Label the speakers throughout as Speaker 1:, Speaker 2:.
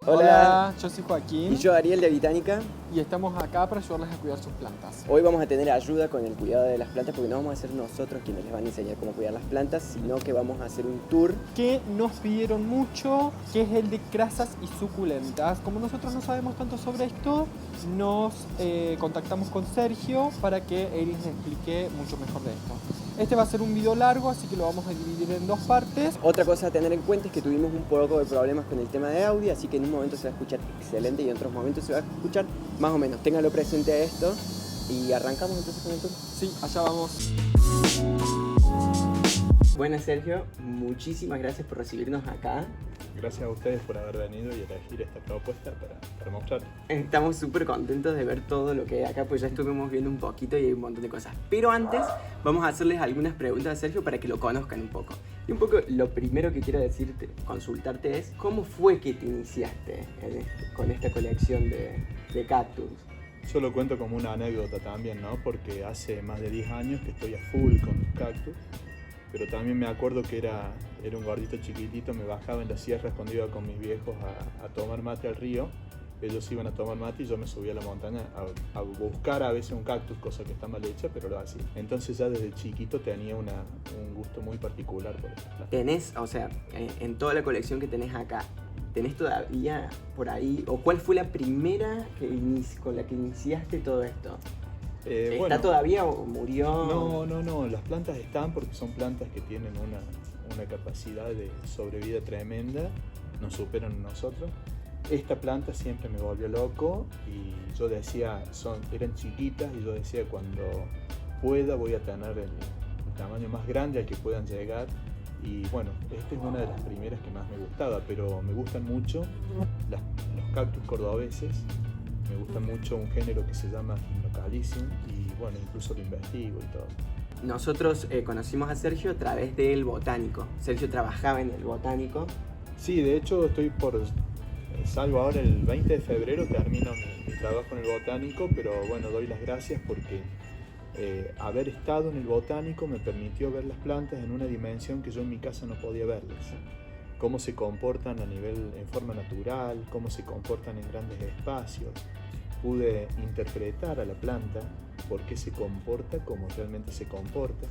Speaker 1: Hola, yo soy
Speaker 2: Y
Speaker 1: Joaquín
Speaker 2: yo, Ariel de Botánica.
Speaker 1: y estamos acá para ayudarles a cuidar sus plantas.
Speaker 2: Hoy vamos a tener ayuda con el cuidado de las plantas porque no vamos a ser nosotros quienes les van a enseñar cómo cuidar las plantas, sino que vamos a hacer un tour.
Speaker 1: Que nos pidieron mucho, que es el de crasas y suculentas. Como nosotros no sabemos tanto sobre esto, nos contactamos con Sergio para que él nos explique mucho mejor de esto. Este va a ser un video largo, así que lo vamos a dividir en dos partes.
Speaker 2: Otra cosa a tener en cuenta es que tuvimos un poco de problemas con el tema de audio, así que en un momento se va a escuchar excelente y en otros momentos se va a escuchar más o menos. Ténganlo presente a esto y arrancamos entonces con el tour.
Speaker 1: Sí, allá vamos.
Speaker 2: Buenas, Sergio, muchísimas gracias por recibirnos acá.
Speaker 3: Gracias a ustedes por haber venido y elegir esta propuesta para mostrar.
Speaker 2: Estamos súper contentos de ver todo lo que hay acá, pues ya estuvimos viendo un poquito y hay un montón de cosas. Pero antes vamos a hacerles algunas preguntas a Sergio para que lo conozcan un poco. Y un poco lo primero que quiero decirte, consultarte es, ¿cómo fue que te iniciaste con esta colección de cactus?
Speaker 3: Yo lo cuento como una anécdota también, ¿no? Porque hace más de 10 años que estoy a full con los cactus. Pero también me acuerdo que era un gordito chiquitito, me bajaba en la sierra cuando iba con mis viejos a tomar mate al río. Ellos iban a tomar mate y yo me subía a la montaña a buscar a veces un cactus, cosa que está mal hecha, pero lo hacía. Entonces ya desde chiquito tenía un gusto muy particular por estas plantas.
Speaker 2: Tenés, o sea, en toda la colección que tenés acá, ¿tenés todavía por ahí, o cuál fue la primera con la que iniciaste todo esto? ¿Está
Speaker 3: Bueno,
Speaker 2: todavía o murió?
Speaker 3: No, las plantas están porque son plantas que tienen una capacidad de sobrevida tremenda, nos superan a nosotros. Esta planta siempre me volvió loco y yo decía, eran chiquitas y yo decía cuando pueda voy a tener el tamaño más grande al que puedan llegar. Y bueno, esta es una de las primeras que más me gustaba, pero me gustan mucho los cactus cordobeses. Me gusta mucho un género que se llama Gymnocalycium y bueno, incluso lo investigo y todo.
Speaker 2: Nosotros conocimos a Sergio a través del Botánico. Sergio trabajaba en el Botánico.
Speaker 3: Sí, de hecho salgo ahora el 20 de febrero, termino mi trabajo en el Botánico, pero bueno, doy las gracias porque haber estado en el Botánico me permitió ver las plantas en una dimensión que yo en mi casa no podía verlas. Cómo se comportan en forma natural, cómo se comportan en grandes espacios. Pude interpretar a la planta por qué se comporta como realmente se comporta.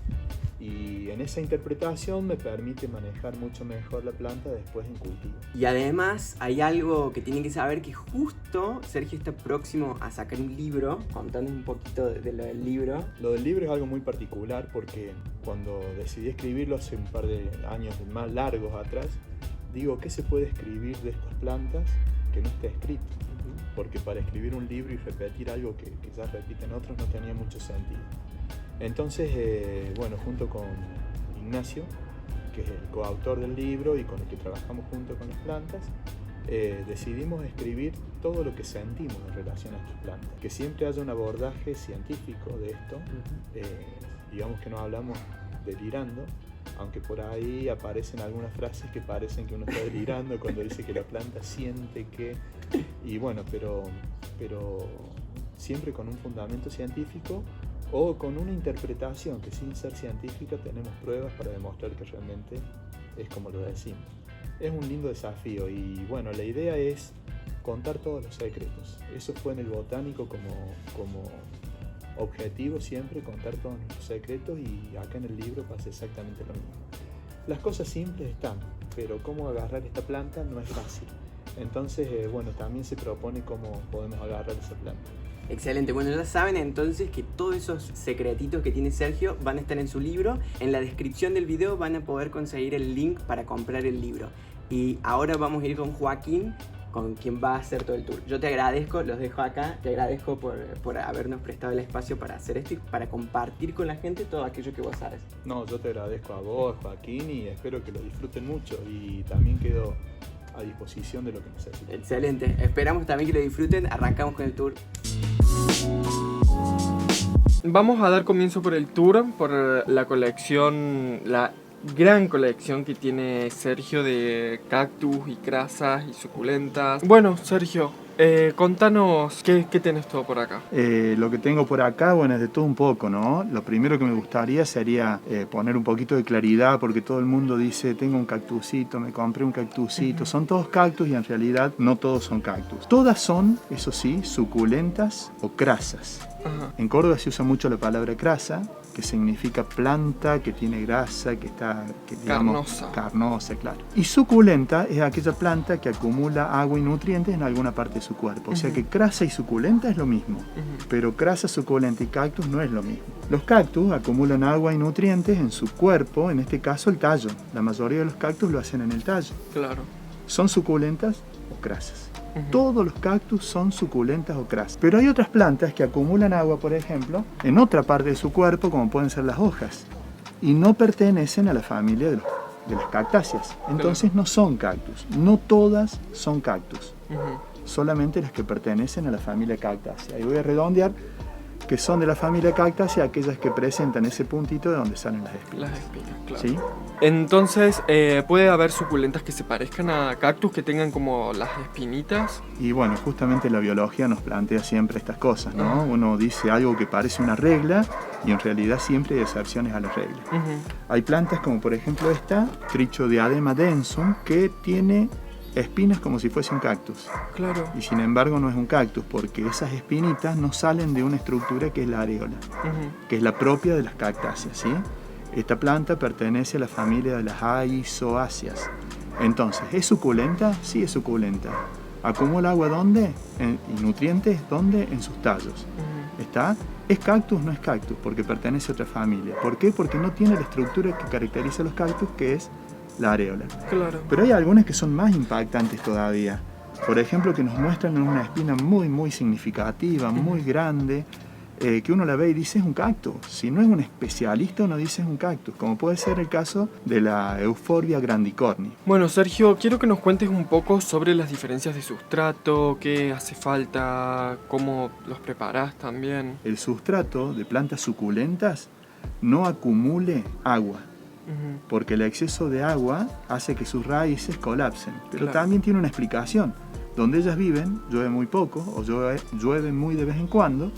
Speaker 3: Y en esa interpretación me permite manejar mucho mejor la planta después en cultivo.
Speaker 2: Y además hay algo que tienen que saber, que justo Sergio está próximo a sacar un libro. Contándonos un poquito de lo del libro.
Speaker 3: Lo del libro es algo muy particular porque cuando decidí escribirlo hace un par de años más largos atrás, digo, ¿qué se puede escribir de estas plantas que no esté escrito? Porque para escribir un libro y repetir algo que ya repiten otros no tenía mucho sentido. Entonces, bueno, junto con Ignacio, que es el coautor del libro y con el que trabajamos junto con las plantas, decidimos escribir todo lo que sentimos en relación a estas plantas. Que siempre haya un abordaje científico de esto, digamos que no hablamos delirando, aunque por ahí aparecen algunas frases que parecen que uno está delirando cuando dice que la planta siente que... Y bueno, pero siempre con un fundamento científico o con una interpretación que sin ser científica tenemos pruebas para demostrar que realmente es como lo decimos. Es un lindo desafío y bueno, la idea es contar todos los secretos. Eso fue en el Botánico como objetivo siempre, contar todos nuestros secretos, y acá en el libro pasa exactamente lo mismo. Las cosas simples están, pero cómo agarrar esta planta no es fácil. Entonces, bueno, también se propone cómo podemos agarrar esa planta.
Speaker 2: Excelente, bueno, ya saben entonces que todos esos secretitos que tiene Sergio van a estar en su libro. En la descripción del video van a poder conseguir el link para comprar el libro. Y ahora vamos a ir con Joaquín, con quien va a hacer todo el tour. Yo te agradezco, los dejo acá, te agradezco por habernos prestado el espacio para hacer esto y para compartir con la gente todo aquello que vos sabes.
Speaker 3: No, yo te agradezco a vos, Joaquín, y espero que lo disfruten mucho y también quedo a disposición de lo que necesiten.
Speaker 2: Excelente, esperamos también que lo disfruten. Arrancamos con el tour.
Speaker 1: Vamos a dar comienzo por el tour, por la colección, la gran colección que tiene Sergio de cactus y crasas y suculentas. Bueno, Sergio, Contanos, ¿qué tenés todo por acá?
Speaker 3: Lo que tengo por acá, bueno, es de todo un poco, ¿no? Lo primero que me gustaría sería poner un poquito de claridad, porque todo el mundo dice, tengo un cactusito, me compré un cactusito. Son todos cactus y en realidad no todos son cactus. Todas son, eso sí, suculentas o crasas.
Speaker 1: Ajá.
Speaker 3: En Córdoba se usa mucho la palabra crasa, que significa planta que tiene grasa, que está digamos, carnosa, claro. Y suculenta es aquella planta que acumula agua y nutrientes en alguna parte de su cuerpo. O sea que crasa y suculenta es lo mismo, pero crasa, suculenta y cactus no es lo mismo. Los cactus acumulan agua y nutrientes en su cuerpo, en este caso el tallo. La mayoría de los cactus lo hacen en el tallo.
Speaker 1: Claro.
Speaker 3: ¿Son suculentas o crasas? Todos los cactus son suculentas o crasas. Pero hay otras plantas que acumulan agua, por ejemplo, en otra parte de su cuerpo, como pueden ser las hojas, y no pertenecen a la familia de las cactáceas. Entonces no son cactus. No todas son cactus. Solamente las que pertenecen a la familia cactácea. Y voy a redondear que son de la familia cactácea aquellas que presentan ese puntito de donde salen las espinas.
Speaker 1: Las espinas, claro.
Speaker 3: ¿Sí?
Speaker 1: Entonces, ¿puede haber suculentas que se parezcan a cactus, que tengan como las espinitas?
Speaker 3: Y bueno, justamente la biología nos plantea siempre estas cosas, ¿no? Uno dice algo que parece una regla y en realidad siempre hay excepciones a la regla. Hay plantas como por ejemplo esta, Trichodiadema densum, que tiene espinas como si fuese un cactus.
Speaker 1: Claro.
Speaker 3: Y sin embargo no es un cactus porque esas espinitas no salen de una estructura que es la areola, que es la propia de las cactáceas, ¿sí? Esta planta pertenece a la familia de las aizoáceas. Entonces, ¿es suculenta? Sí, es suculenta. ¿Acumula agua dónde? ¿Y nutrientes dónde? En sus tallos. ¿Está? ¿Es cactus? No es cactus porque pertenece a otra familia. ¿Por qué? Porque no tiene la estructura que caracteriza a los cactus, que es la areola.
Speaker 1: Claro.
Speaker 3: Pero hay algunas que son más impactantes todavía. Por ejemplo, que nos muestran una espina muy, muy significativa, muy grande, que uno la ve y dice es un cactus. Si no es un especialista, uno dice es un cactus, como puede ser el caso de la Euphorbia grandicorni.
Speaker 1: Bueno, Sergio, quiero que nos cuentes un poco sobre las diferencias de sustrato, qué hace falta, cómo los preparás también.
Speaker 3: El sustrato de plantas suculentas no acumule agua, porque el exceso de agua hace que sus raíces colapsen. Pero también tiene una explicación. Donde ellas viven, llueve muy poco o llueve muy de vez en cuando,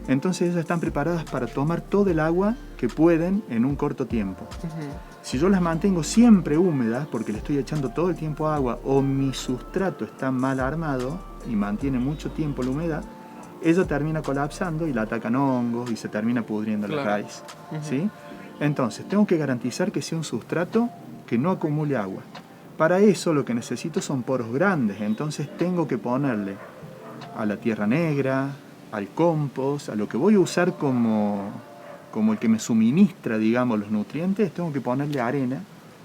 Speaker 3: entonces ellas están preparadas para tomar todo el agua que pueden en un corto tiempo. Si yo las mantengo siempre húmedas, porque le estoy echando todo el tiempo agua, o mi sustrato está mal armado y mantiene mucho tiempo la humedad, ella termina colapsando y la atacan hongos y se termina pudriendo la raíz. ¿Sí? Entonces, tengo que garantizar que sea un sustrato que no acumule agua. Para eso lo que necesito son poros grandes, entonces tengo que ponerle a la tierra negra, al compost, a lo que voy a usar como el que me suministra, digamos, los nutrientes, tengo que ponerle arena,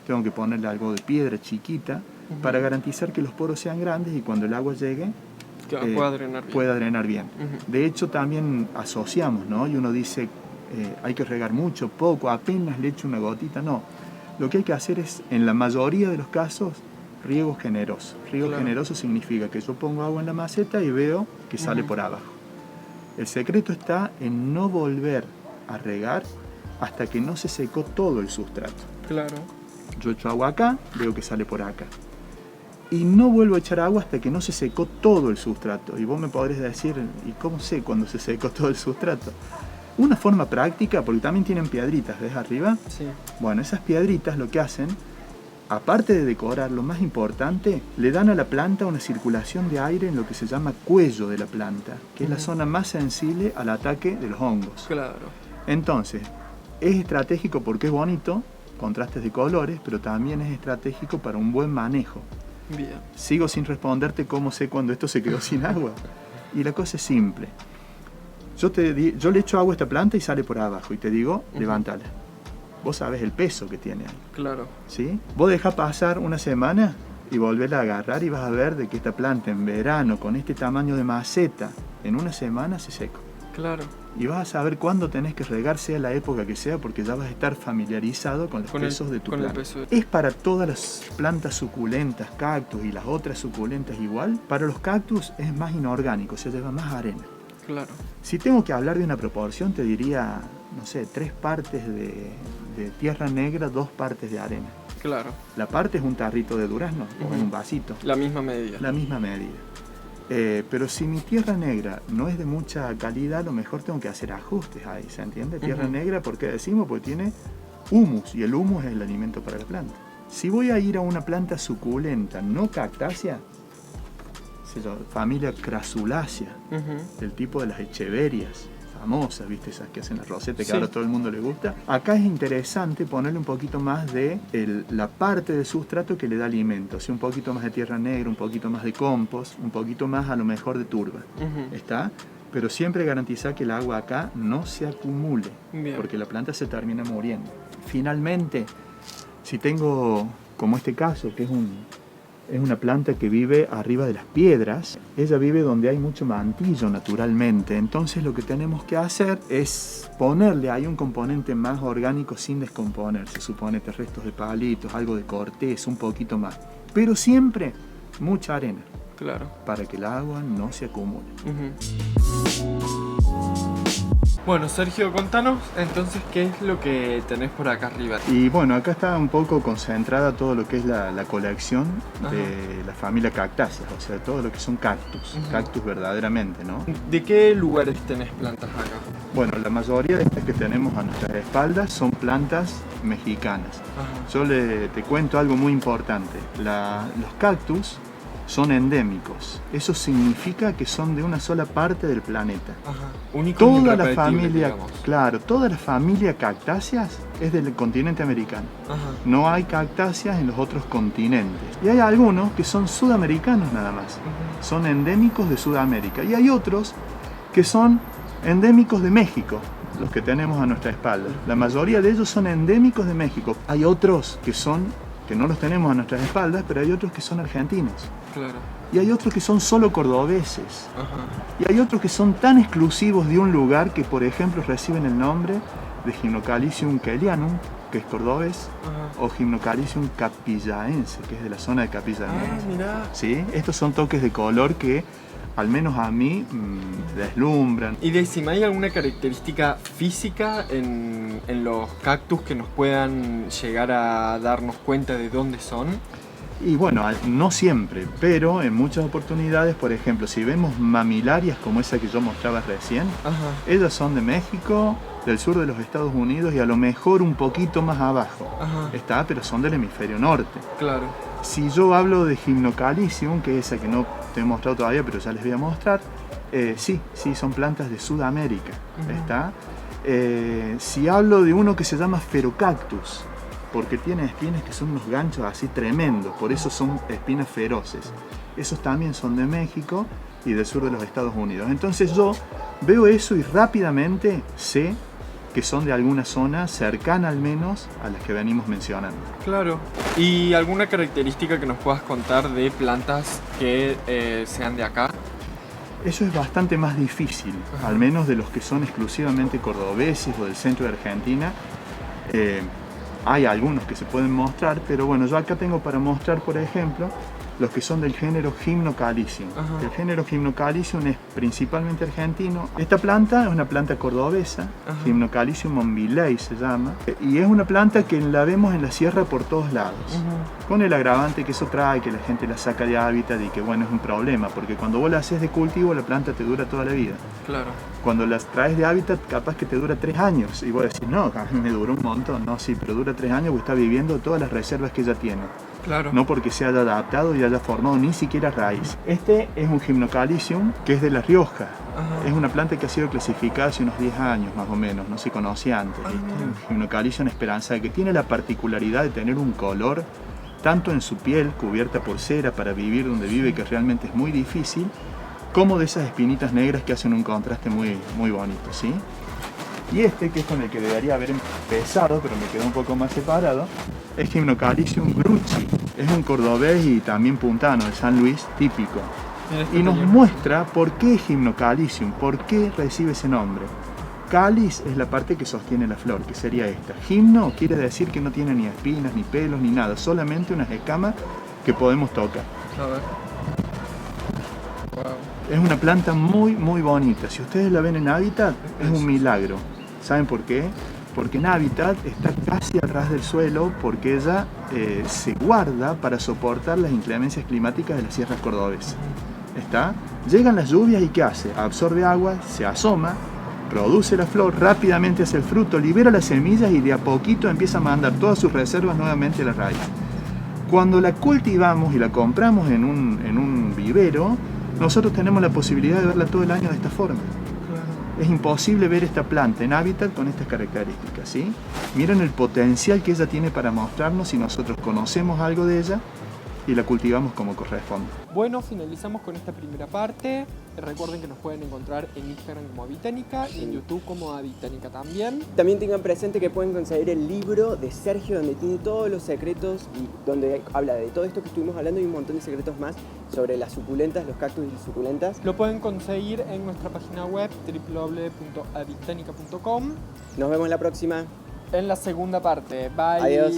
Speaker 3: tengo que ponerle algo de piedra chiquita para garantizar que los poros sean grandes y cuando el agua llegue pueda drenar bien. De hecho, también asociamos, ¿no? Y uno dice, hay que regar mucho, poco, apenas le echo una gotita, no. Lo que hay que hacer es, en la mayoría de los casos, riego generoso. Riego generoso significa que yo pongo agua en la maceta y veo que sale por abajo. El secreto está en no volver a regar hasta que no se secó todo el sustrato.
Speaker 1: Claro.
Speaker 3: Yo echo agua acá, veo que sale por acá. Y no vuelvo a echar agua hasta que no se secó todo el sustrato. Y vos me podréis decir, ¿y cómo sé cuándo se secó todo el sustrato? Una forma práctica, porque también tienen piedritas, ¿ves arriba?
Speaker 1: Sí.
Speaker 3: Bueno, esas piedritas lo que hacen, aparte de decorar, lo más importante, le dan a la planta una circulación de aire en lo que se llama cuello de la planta, que es la zona más sensible al ataque de los hongos.
Speaker 1: Claro.
Speaker 3: Entonces, es estratégico porque es bonito, contrastes de colores, pero también es estratégico para un buen manejo.
Speaker 1: Bien.
Speaker 3: Sigo sin cómo sé cuando esto se quedó sin agua. Y la cosa es simple. Yo le echo agua a esta planta y sale por abajo y te digo, levántala. Vos sabés el peso que tiene ahí.
Speaker 1: Claro.
Speaker 3: ¿Sí? Vos dejás pasar una semana y volverla a agarrar y vas a ver de que esta planta en verano, con este tamaño de maceta, en una semana se seca.
Speaker 1: Claro.
Speaker 3: Y vas a saber cuándo tenés que regar, sea la época que sea, porque ya vas a estar familiarizado con los pesos de tu planta. ¿Es para todas las plantas suculentas, cactus y las otras suculentas igual? Para los cactus es más inorgánico, se lleva más arena.
Speaker 1: Claro.
Speaker 3: Si tengo que hablar de una proporción, te diría, no sé, 3 partes de tierra negra, 2 partes de arena.
Speaker 1: Claro.
Speaker 3: La parte es un tarrito de durazno o en un vasito.
Speaker 1: La misma medida.
Speaker 3: La misma medida. Pero si mi tierra negra no es de mucha calidad, a lo mejor tengo que hacer ajustes ahí, ¿se entiende? Tierra negra, ¿por qué decimos? Porque tiene humus, y el humus es el alimento para la planta. Si voy a ir a una planta suculenta, no cactácea, familia Crasulaceae, del tipo de las echeverias famosas, ¿viste? Esas que hacen la roseta, que ahora a todo el mundo le gusta. Acá es interesante ponerle un poquito más de la parte del sustrato que le da alimento, o sea, un poquito más de tierra negra, un poquito más de compost, un poquito más a lo mejor de turba, ¿está? Pero siempre garantizar que el agua acá no se acumule, porque la planta se termina muriendo. Finalmente, si tengo, como este caso, que es una planta que vive arriba de las piedras, ella vive donde hay mucho mantillo naturalmente, entonces lo que tenemos que hacer es ponerle ahí un componente más orgánico sin descomponerse, suponete restos de palitos, algo de corteza, un poquito más, pero siempre mucha arena,
Speaker 1: claro,
Speaker 3: para que el agua no se acumule.
Speaker 1: Bueno, Sergio, contanos entonces qué es lo que tenés por acá arriba.
Speaker 3: Y bueno, acá está un poco concentrada todo lo que es la colección de la familia Cactáceas, o sea, todo lo que son cactus, cactus verdaderamente, ¿no?
Speaker 1: ¿De qué lugares tenés plantas acá?
Speaker 3: Bueno, la mayoría de estas que tenemos a nuestras espaldas son plantas mexicanas. Yo te cuento algo muy importante. Los cactus son endémicos. Eso significa que son de una sola parte del planeta.
Speaker 1: Único
Speaker 3: toda la familia, digamos. Claro, toda la familia Cactáceas es del continente americano. No hay cactáceas en los otros continentes. Y hay algunos que son sudamericanos nada más. Son endémicos de Sudamérica. Y hay otros que son endémicos de México, los que tenemos a nuestra espalda. La mayoría de ellos son endémicos de México. Hay otros que no los tenemos a nuestras espaldas, pero hay otros que son argentinos.
Speaker 1: Claro.
Speaker 3: Y hay otros que son solo cordobeses. Y hay otros que son tan exclusivos de un lugar que, por ejemplo, reciben el nombre de Gymnocalycium kellianum, que es cordobés, o Gymnocalycium capillaense, que es de la zona de Capilla del Monte.
Speaker 1: Mirá.
Speaker 3: ¿Sí? Estos son toques de color que, al menos a mí, deslumbran.
Speaker 1: Y decime, ¿hay alguna característica física en los cactus que nos puedan llegar a darnos cuenta de dónde son?
Speaker 3: Y bueno, no siempre, pero en muchas oportunidades, por ejemplo, si vemos mamilarias como esa que yo mostraba recién, ellas son de México, del sur de los Estados Unidos y a lo mejor un poquito más abajo, pero son del hemisferio norte.
Speaker 1: Claro.
Speaker 3: Si yo hablo de Gymnocalycium, que es esa que no te he mostrado todavía, pero ya les voy a mostrar, sí, son plantas de Sudamérica, si hablo de uno que se llama Ferocactus, porque tiene espinas que son unos ganchos así tremendos, por eso son espinas feroces. Esos también son de México y del sur de los Estados Unidos. Entonces yo veo eso y rápidamente sé que son de alguna zona cercana al menos a las que venimos mencionando.
Speaker 1: Claro. ¿Y alguna característica que nos puedas contar de plantas que sean de acá?
Speaker 3: Eso es bastante más difícil, al menos de los que son exclusivamente cordobeses o del centro de Argentina. Hay algunos que se pueden mostrar, pero bueno, yo acá tengo para mostrar, por ejemplo, los que son del género Gymnocalycium. El género Gymnocalycium es principalmente argentino. Esta planta es una planta cordobesa, Gymnocalycium monvilei se llama, y es una planta que la vemos en la sierra por todos lados, con el agravante que eso trae, que la gente la saca de hábitat y que bueno, es un problema, porque cuando vos la haces de cultivo, la planta te dura toda la vida.
Speaker 1: Claro. Cuando
Speaker 3: las traes de hábitat, capaz que te dura 3 años, y vos decís, no, a mí me duró un montón. No, sí, pero dura 3 años porque está viviendo todas las reservas que ella tiene.
Speaker 1: Claro.
Speaker 3: No porque se haya adaptado y haya formado ni siquiera raíz. Este es un Gymnocalycium que es de La Rioja. Es una planta que ha sido clasificada hace unos 10 años más o menos, no se conocía antes. Un Gymnocalycium esperanza, que tiene la particularidad de tener un color tanto en su piel, cubierta por cera para vivir donde vive, que realmente es muy difícil, como de esas espinitas negras que hacen un contraste muy, muy bonito, ¿sí? Y este, que es con el que debería haber empezado, pero me quedó un poco más separado, es Gymnocalycium grucci. Es un cordobés y también puntano de San Luis, típico. Y nos muestra por qué Gymnocalycium, por qué recibe ese nombre. Cáliz es la parte que sostiene la flor, que sería esta. Gimno quiere decir que no tiene ni espinas, ni pelos, ni nada, solamente unas escamas que podemos tocar.
Speaker 1: A ver. Wow.
Speaker 3: Es una planta muy, muy bonita. Si ustedes la ven en hábitat, es un milagro. ¿Saben por qué? Porque en hábitat está casi al ras del suelo, porque ella se guarda para soportar las inclemencias climáticas de las sierras cordobesas. ¿Está? Llegan las lluvias y ¿qué hace? Absorbe agua, se asoma, produce la flor, rápidamente hace el fruto, libera las semillas y de a poquito empieza a mandar todas sus reservas nuevamente a la raíz. Cuando la cultivamos y la compramos en un vivero, nosotros tenemos la posibilidad de verla todo el año de esta forma. Es imposible ver esta planta en hábitat con estas características, ¿sí? Miren el potencial que ella tiene para mostrarnos si nosotros conocemos algo de ella y la cultivamos como corresponde.
Speaker 1: Bueno, finalizamos con esta primera parte. Recuerden que nos pueden encontrar en Instagram como Aviténica y en YouTube como Aviténica también.
Speaker 2: También tengan presente que pueden conseguir el libro de Sergio donde tiene todos los secretos y donde habla de todo esto que estuvimos hablando y un montón de secretos más sobre las suculentas, los cactus y las suculentas.
Speaker 1: Lo pueden conseguir en nuestra página web www.aviténica.com.
Speaker 2: Nos vemos la próxima.
Speaker 1: En la segunda parte. Bye.
Speaker 2: Adiós.